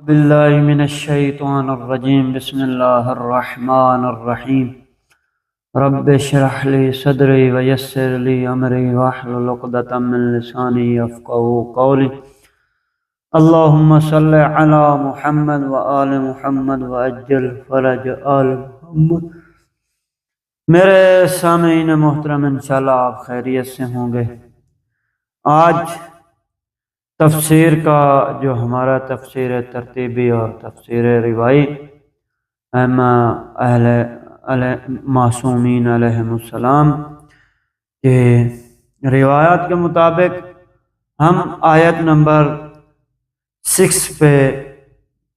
باللہ من الشیطان الرجیم بسم اللہ الرحمن الرحیم رب اشرح لی صدری ویسر لی امری واحلل عقدۃ من لسانی یفقہوا قولی اللہم صلی علی محمد وآل محمد وعجل فرج آل محمد۔ میرے سامعین محترم، انشاءاللہ آپ خیریت سے ہوں گے۔ آج تفسیر کا جو ہمارا تفسیر ترتیبی اور تفسیر روائی اہل معصومین علیہم السلام کے روایات کے مطابق ہم آیت نمبر 6 پہ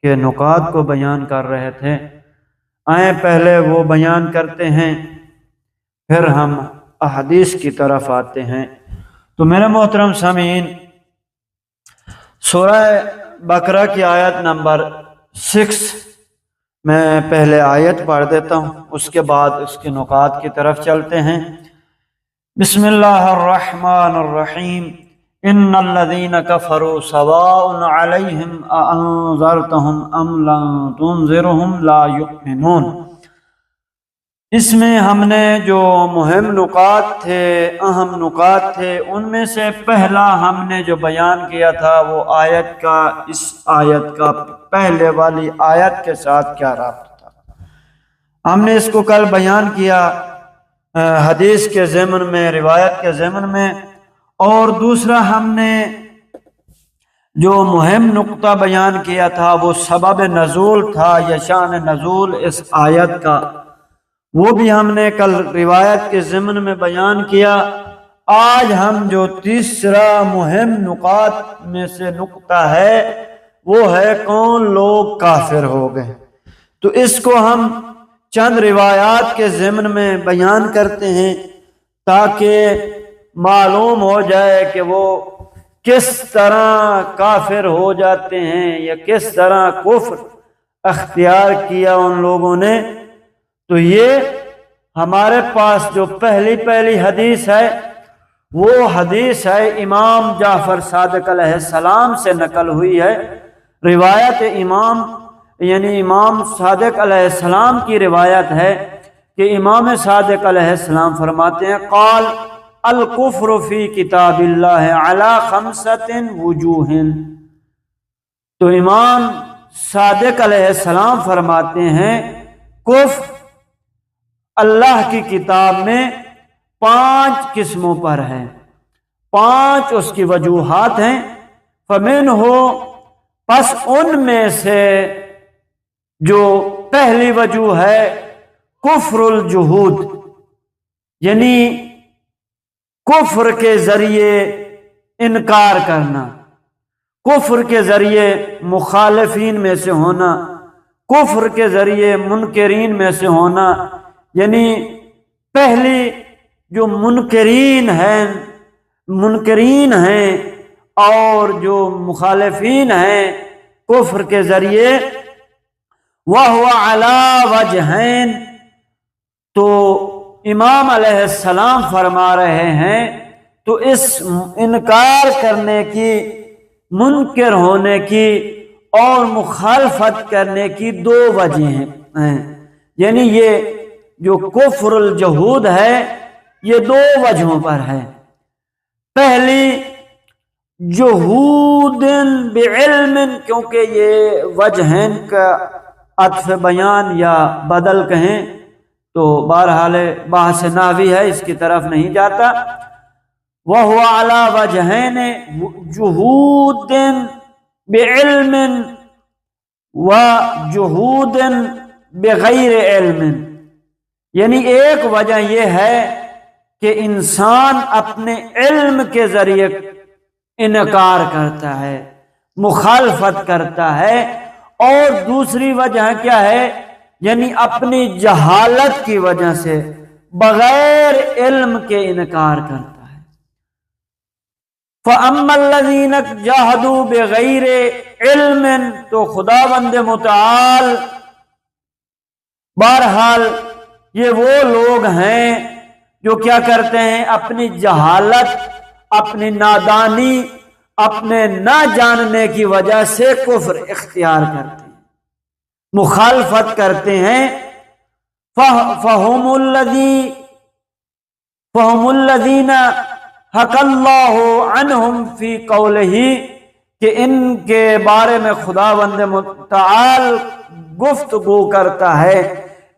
کے نکات کو بیان کر رہے تھے۔ آئیں پہلے وہ بیان کرتے ہیں، پھر ہم احادیث کی طرف آتے ہیں۔ تو میرے محترم سامعین، سورہ بقرہ کی آیت نمبر 6 میں پہلے آیت پڑھ دیتا ہوں، اس کے بعد اس کے نکات کی طرف چلتے ہیں۔ بسم اللہ الرحمن الرحیم ان الذین کفروا سواء علیہم اانذرتہم ام لم تنذرہم لا یؤمنون۔ اس میں ہم نے جو مہم نکات تھے، اہم نکات تھے، ان میں سے پہلا ہم نے جو بیان کیا تھا وہ آیت کا، اس آیت کا پہلے والی آیت کے ساتھ کیا رابطہ تھا۔ ہم نے اس کو کل بیان کیا حدیث کے ضمن میں، روایت کے ضمن میں، اور دوسرا ہم نے جو مہم نقطہ بیان کیا تھا وہ سبب نزول تھا یا شان نزول اس آیت کا، وہ بھی ہم نے کل روایت کے ضمن میں بیان کیا۔ آج ہم جو تیسرا مہم نکات میں سے نقطہ ہے وہ ہے کون لوگ کافر ہو گئے۔ تو اس کو ہم چند روایات کے ضمن میں بیان کرتے ہیں تاکہ معلوم ہو جائے کہ وہ کس طرح کافر ہو جاتے ہیں یا کس طرح کفر اختیار کیا ان لوگوں نے۔ تو یہ ہمارے پاس جو پہلی حدیث ہے وہ حدیث ہے امام جعفر صادق علیہ السلام سے نقل ہوئی ہے۔ روایت امام صادق علیہ السلام کی روایت ہے کہ امام صادق علیہ السلام فرماتے ہیں قال الکفر فی کتاب اللہ علی 5 وجوہ۔ تو امام صادق علیہ السلام فرماتے ہیں کفر اللہ کی کتاب میں 5 قسموں پر ہے، 5 اس کی وجوہات ہیں۔ فمنہ، پس ان میں سے جو پہلی وجہ ہے کفر الجحود، یعنی کفر کے ذریعے انکار کرنا، کفر کے ذریعے مخالفین میں سے ہونا، کفر کے ذریعے منکرین میں سے ہونا، یعنی پہلی جو منکرین ہیں اور جو مخالفین ہیں کفر کے ذریعے، وَهُوَ عَلَى وَجْهَيْنِ۔ تو امام علیہ السلام فرما رہے ہیں تو اس انکار کرنے کی، منکر ہونے کی اور مخالفت کرنے کی 2 وجہ ہیں، یعنی یہ جو کفر الجحود ہے یہ 2 وجہوں پر ہے۔ پہلی جحود بعلم، کیونکہ یہ وجہین کا عطف بیان یا بدل کہیں تو بہرحال بحث نحوی ہے، اس کی طرف نہیں جاتا۔ وَهُوَ عَلَى وَجْهَيْنِ جُحُودٍ بِعِلْمٍ وَجُحُودٍ بِغَيْرِ عِلْمٍ، یعنی ایک وجہ یہ ہے کہ انسان اپنے علم کے ذریعے انکار کرتا ہے، مخالفت کرتا ہے، اور دوسری وجہ کیا ہے، یعنی اپنی جہالت کی وجہ سے بغیر علم کے انکار کرتا ہے۔ فَأَمَّا الَّذِينَ جَاهَدُوا بِغَيْرِ عِلْمٍ، تو خداوند متعال بہرحال یہ وہ لوگ ہیں جو کیا کرتے ہیں، اپنی جہالت، اپنی نادانی، اپنے نہ جاننے کی وجہ سے کفر اختیار کرتے ہیں، مخالفت کرتے ہیں۔ فَهُمُ الَّذِينَ حَكَى اللَّهُ عَنْهُمْ فِي قَوْلِهِ کہ ان کے بارے میں خداوند متعال گفتگو کرتا ہے،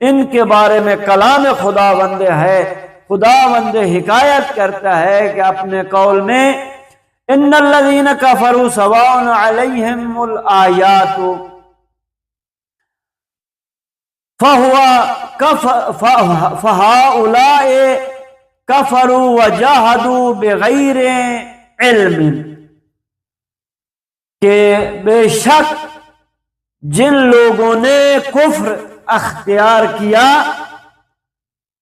ان کے بارے میں کلام خداوند ہے، خداوند حکایت کرتا ہے کہ اپنے قول میں ان الذین کفروا سواء علیہم الآیات فہؤلاء کفروا وجاہدوا بغیر علم، کہ بے شک جن لوگوں نے کفر اختیار کیا،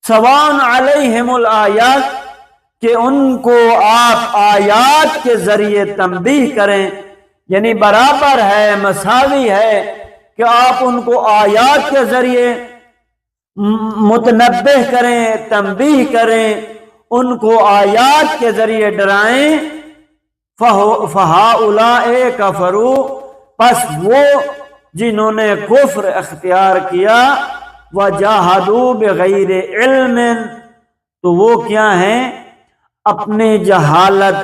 سواء علیہم الآیات کہ ان کو آپ آیات کے ذریعے تنبیہ کریں، یعنی برابر ہے، مساوی ہے کہ آپ ان کو آیات کے ذریعے متنبہ کریں، تنبیہ کریں، ان کو آیات کے ذریعے ڈرائیں۔ فَهَؤُلَاءِ كَفَرُوا، پس وہ جنہوں نے کفر اختیار کیا، وَجَاهَدُوا بِغَيْرِ عِلْمٍ، تو وہ کیا ہیں؟ اپنی جہالت،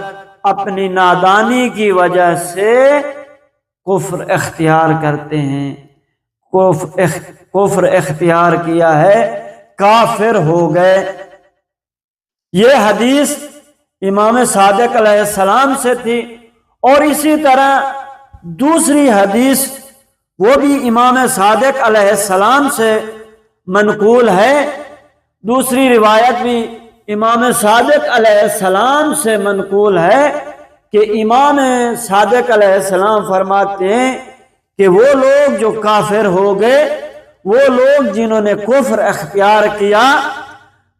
اپنی نادانی کی وجہ سے کفر اختیار کرتے ہیں، کفر اختیار کیا ہے، کافر ہو گئے۔ یہ حدیث امام صادق علیہ السلام سے تھی، اور اسی طرح دوسری حدیث وہ بھی امام صادق علیہ السلام سے منقول ہے، دوسری روایت بھی امام صادق علیہ السلام سے منقول ہے کہ امام صادق علیہ السلام فرماتے ہیں کہ وہ لوگ جو کافر ہو گئے، وہ لوگ جنہوں نے کفر اختیار کیا،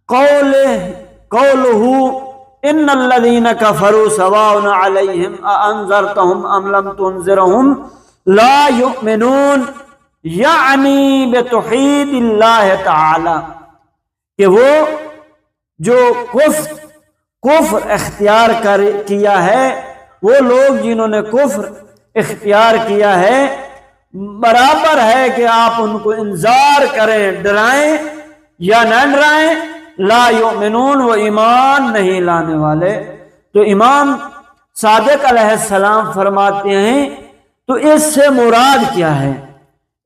قولہ ان الذین کفروا سواء علیہم اانذرتہم ام لم تنذرہم لا یؤمنون، یعنی بتوحید اللہ تعالی، کہ وہ جو کفر اختیار کیا ہے، وہ لوگ جنہوں نے کفر اختیار کیا ہے، برابر ہے کہ آپ ان کو انذار کریں، ڈرائیں یا نہ ڈرائیں، لا یؤمنون، وہ ایمان نہیں لانے والے۔ تو امام صادق علیہ السلام فرماتے ہیں تو اس سے مراد کیا ہے؟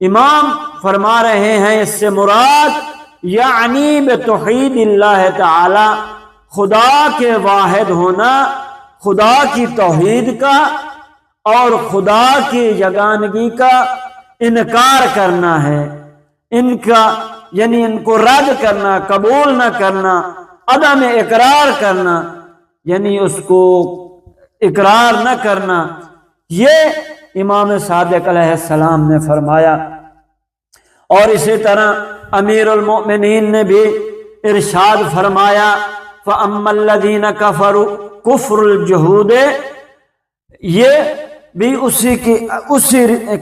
امام فرما رہے ہیں اس سے مراد یعنی بتوحید اللہ تعالی، خدا کے واحد ہونا، خدا کی توحید کا اور خدا کی یگانگی کا انکار کرنا ہے، ان کا یعنی ان کو رد کرنا، قبول نہ کرنا، عدم اقرار کرنا، یعنی اس کو اقرار نہ کرنا، یہ امام صادق علیہ السلام نے فرمایا۔ اور اسی طرح امیر المؤمنین نے بھی ارشاد فرمایا فَأَمَّا الَّذِينَ كَفَرُوا كُفْرُ الْجُحُودِ، یہ بھی اسی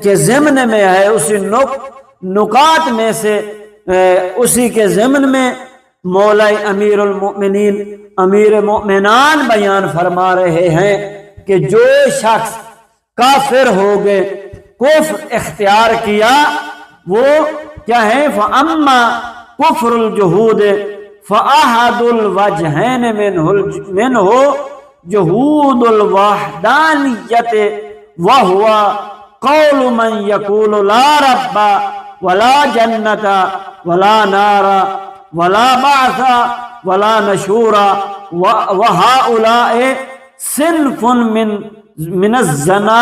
کے ضمن میں ہے، اسی نکات میں سے اسی کے ضمن میں مولا امیر المؤمنین امیر مؤمنان بیان فرما رہے ہیں کہ جو شخص کافر ہو گئے، کفر اختیار کیا، وہ کیا ہے؟ فَأَمَّا كُفْرُ الْجُحُودِ فَأَحَدُ الْوَجْهَيْنِ مِنْهُ جُحُودُ الْوَحْدَانِيَّةِ وَهُوَ قَوْلُ مَنْ يَقُولُ لَا رَبَّ وَلَا جَنَّةَ وَلَا نَارَ وَلَا بَعْثَ وَلَا نَشُورَ وَهَؤُلَاءِ صِنْفٌ مِنَ الزَّنَادِقَةِ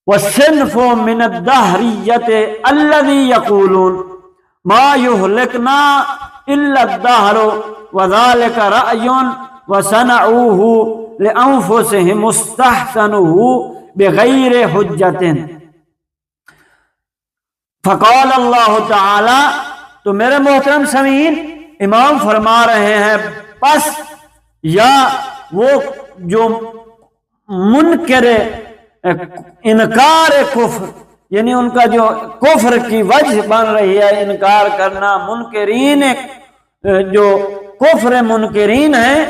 وَصِنْفٌ مِنَ الدَّهْرِيَّةِ الَّذِي يَقُولُونَ مَا يُهْلِكُنَا إِلَّا الدَّهْرُ وَذَلِكَ رَأْيٌ وَصَنَعُوهُ لِأَنفُسِهِمْ اسْتَحْسَنُوهُ بِغَيْرِ حُجَّةٍ۔ فقال اللہ تعالی، تو میرے محترم سامعین، امام فرما رہے ہیں پس یا وہ جو منکر انکار کفر، یعنی ان کا جو کفر کی وجہ بن رہی ہے انکار کرنا، منکرین جو کفر منکرین ہیں،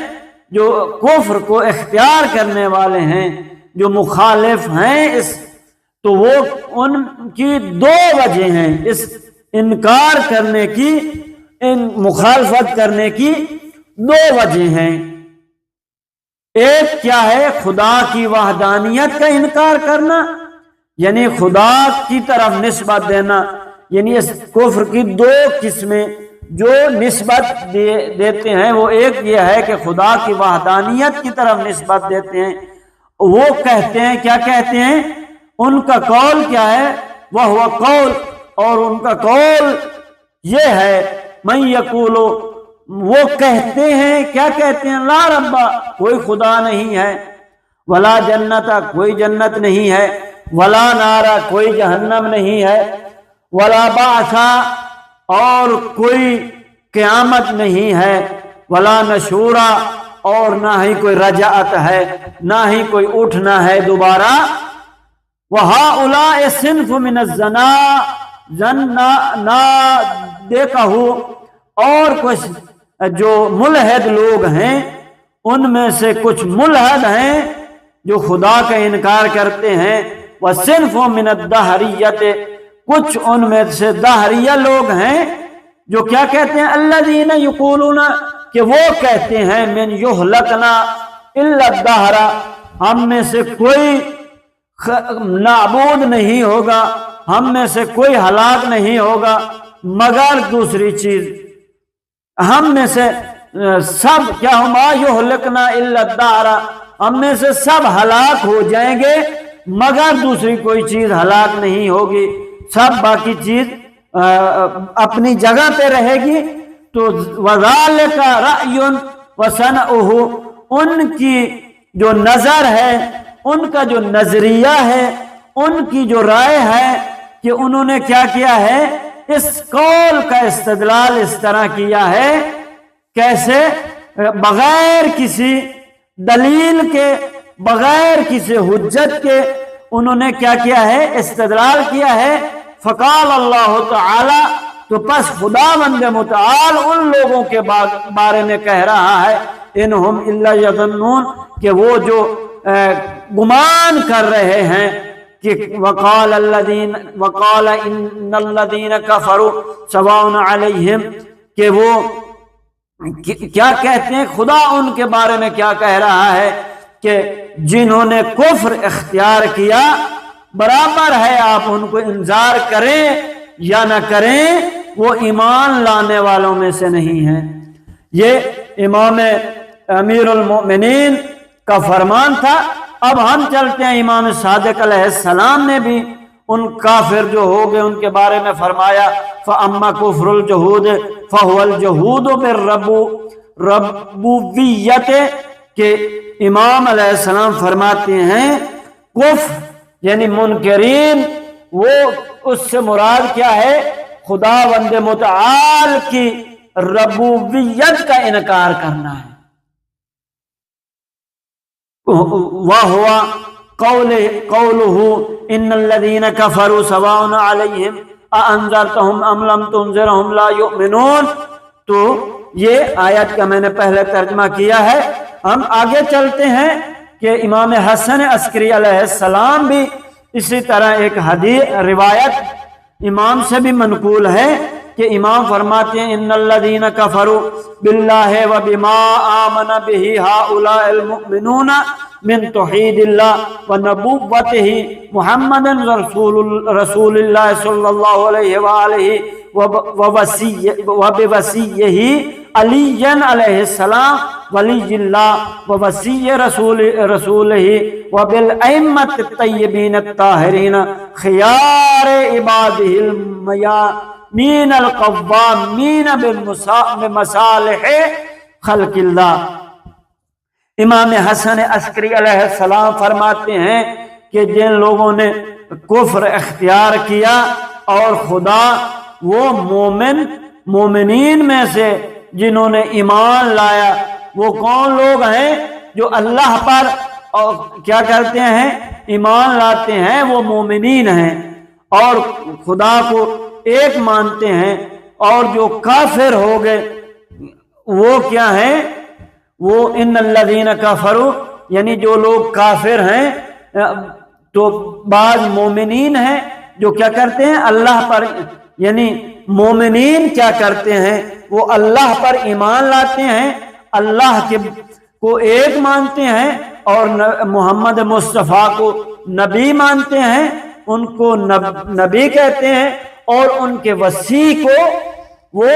جو کفر کو اختیار کرنے والے ہیں، جو مخالف ہیں اس، تو وہ ان کی دو وجہ ہیں اس انکار کرنے کی، ان مخالفت کرنے کی دو وجہ ہیں۔ ایک کیا ہے؟ خدا کی وحدانیت کا انکار کرنا، یعنی خدا کی طرف نسبت دینا، یعنی اس کفر کی دو قسمیں جو نسبت دیتے ہیں، وہ ایک یہ ہے کہ خدا کی وحدانیت کی طرف نسبت دیتے ہیں، وہ کہتے ہیں، کیا کہتے ہیں؟ ان کا قول کیا ہے؟ وہ قول، اور ان کا قول یہ ہے، من یقولو، وہ کہتے ہیں، کیا کہتے ہیں؟ لا ربا، کوئی خدا نہیں ہے، ولا جنتا، کوئی جنت نہیں ہے، ولا نارا، کوئی جہنم نہیں ہے، ولا بعثا، اور کوئی قیامت نہیں ہے، ولا نشورا، اور نہ ہی کوئی رجعت ہے، نہ ہی کوئی اٹھنا ہے دوبارہ۔ وَهَؤُلَاءِ صِنْفٌ مِّنَ الزَّنَادِقَةِ، اور کچھ جو ملحد لوگ ہیں، ان میں سے کچھ ملحد ہیں جو خدا کا انکار کرتے ہیں۔ وَصِنْفٌ مِّنَ الدَّهْرِيَّةِ، کچھ ان میں سے دہریہ لوگ ہیں جو کیا کہتے ہیں؟ الذین یقولون، کہ وہ کہتے ہیں من یہلکنا الا الدہر، ہم میں سے کوئی نابود نہیں ہوگا، ہم میں سے کوئی ہلاک نہیں ہوگا مگر دوسری چیز، ہم میں سے سب کیا ہما یہلکنا الا الدہر، ہم میں سے سب ہلاک ہو جائیں گے مگر دوسری کوئی چیز ہلاک نہیں ہوگی، سب باقی چیز اپنی جگہ پہ رہے گی۔ تو وَذَلِكَ رَأْيٌ وَصَنْعُهُ، ان کی جو نظر ہے، ان کا جو نظریہ ہے، ان کی جو رائے ہے کہ انہوں نے کیا کیا ہے؟ اس قول کا استدلال اس طرح کیا ہے، کیسے؟ بغیر کسی دلیل کے، بغیر کسی حجت کے انہوں نے کیا کیا ہے؟ استدلال کیا ہے۔ فقال اللہ تعالی، تو پس خداوند متعال ان لوگوں کے بارے میں کہہ رہا ہے، انہم الا یظنون، کہ وہ جو گمان کر رہے ہیں کہ وقال ان الذین کفروا سواء علیہم، کہ وہ کیا کہتے ہیں؟ خدا ان کے بارے میں کیا کہہ رہا ہے کہ جنہوں نے کفر اختیار کیا، برابر ہے آپ ان کو انذار کریں یا نہ کریں، وہ ایمان لانے والوں میں سے نہیں ہیں۔ یہ امام امیر المؤمنین کا فرمان تھا۔ اب ہم چلتے ہیں، امام صادق علیہ السلام نے بھی ان کافر جو ہو گئے ان کے بارے میں فرمایا، فَأَمَّا كُفْرُ الْجُحُودِ فَهُوَ الْجُحُودُ بِالرُّبُوبِّيَّةِ، کہ امام علیہ السلام فرماتے ہیں کفر یعنی منکرین، وہ اس سے مراد کیا ہے؟ خداوند متعال کی ربوبیت کا انکار کرنا ہے۔ وَهُوَ قَوْلُهُ إِنَّ الَّذِينَ كَفَرُوا سَوَاءٌ عَلَيْهِمْ أَأَنذَرْتَهُمْ أَمْ لَمْ تُنذِرْهُمْ لَا يُؤْمِنُونَ۔ تو یہ آیت کا میں نے پہلے ترجمہ کیا ہے۔ ہم آگے چلتے ہیں کہ امام حسن عسکری علیہ السلام بھی اسی طرح ایک حدیث روایت امام سے بھی منقول ہے کہ امام فرماتے ہیں، ان الذین کفروا باللہ وبما آمن بہ ہؤلاء المؤمنون من توحید اللہ ونبوتہ محمد رسول اللہ صلی اللہ علیہ وآلہ وبوصیہ علی علیہ السلام ولی اللہ ووصی رسولہ وبالائمۃ الطیبین الطاہرین خیار عبادہ المیامین القوامین بمصالح خلق اللہ۔ امام حسن عسکری علیہ السلام فرماتے ہیں کہ جن لوگوں نے کفر اختیار کیا اور خدا وہ مومنین میں سے جنہوں نے ایمان لایا، وہ کون لوگ ہیں؟ جو اللہ پر اور کیا کرتے ہیں؟ ایمان لاتے ہیں، وہ مومنین ہیں اور خدا کو ایک مانتے ہیں۔ اور جو کافر ہو گئے وہ کیا ہیں؟ وہ ان الذین کفروا، یعنی جو لوگ کافر ہیں، تو بعض مومنین ہیں جو کیا کرتے ہیں اللہ پر، یعنی مومنین کیا کرتے ہیں؟ وہ اللہ پر ایمان لاتے ہیں، اللہ کے کو ایک مانتے ہیں، اور محمد مصطفیٰ کو نبی مانتے ہیں، ان کو نبی کہتے ہیں، اور ان کے وصی کو وہ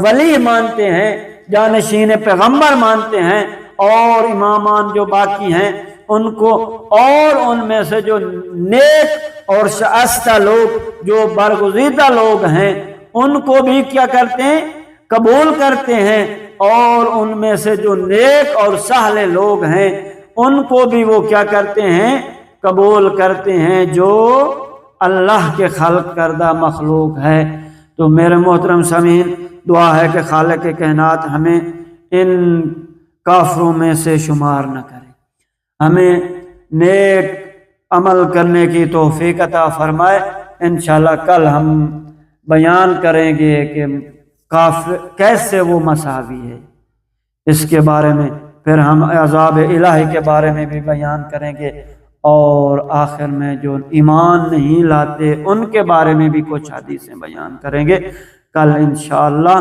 ولی مانتے ہیں، جانشین پیغمبر مانتے ہیں، اور امامان جو باقی ہیں ان کو، اور ان میں سے جو نیک اور شائستہ لوگ، جو برگزیدہ لوگ ہیں، ان کو بھی کیا کرتے ہیں؟ قبول کرتے ہیں، اور ان میں سے جو نیک اور صالح لوگ ہیں ان کو بھی وہ کیا کرتے ہیں؟ قبول کرتے ہیں، جو اللہ کے خلق کردہ مخلوق ہے۔ تو میرے محترم سامعین، دعا ہے کہ خالق کائنات ہمیں ان کافروں میں سے شمار نہ کرے، ہمیں نیک عمل کرنے کی توفیق عطا فرمائے۔ انشاءاللہ کل ہم بیان کریں گے کہ کافر کیسے وہ مساوی ہے، اس کے بارے میں پھر ہم عذاب الہی کے بارے میں بھی بیان کریں گے، اور آخر میں جو ایمان نہیں لاتے ان کے بارے میں بھی کچھ حدیثیں بیان کریں گے کل انشاءاللہ،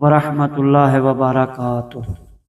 ورحمۃ اللہ وبرکاتہ۔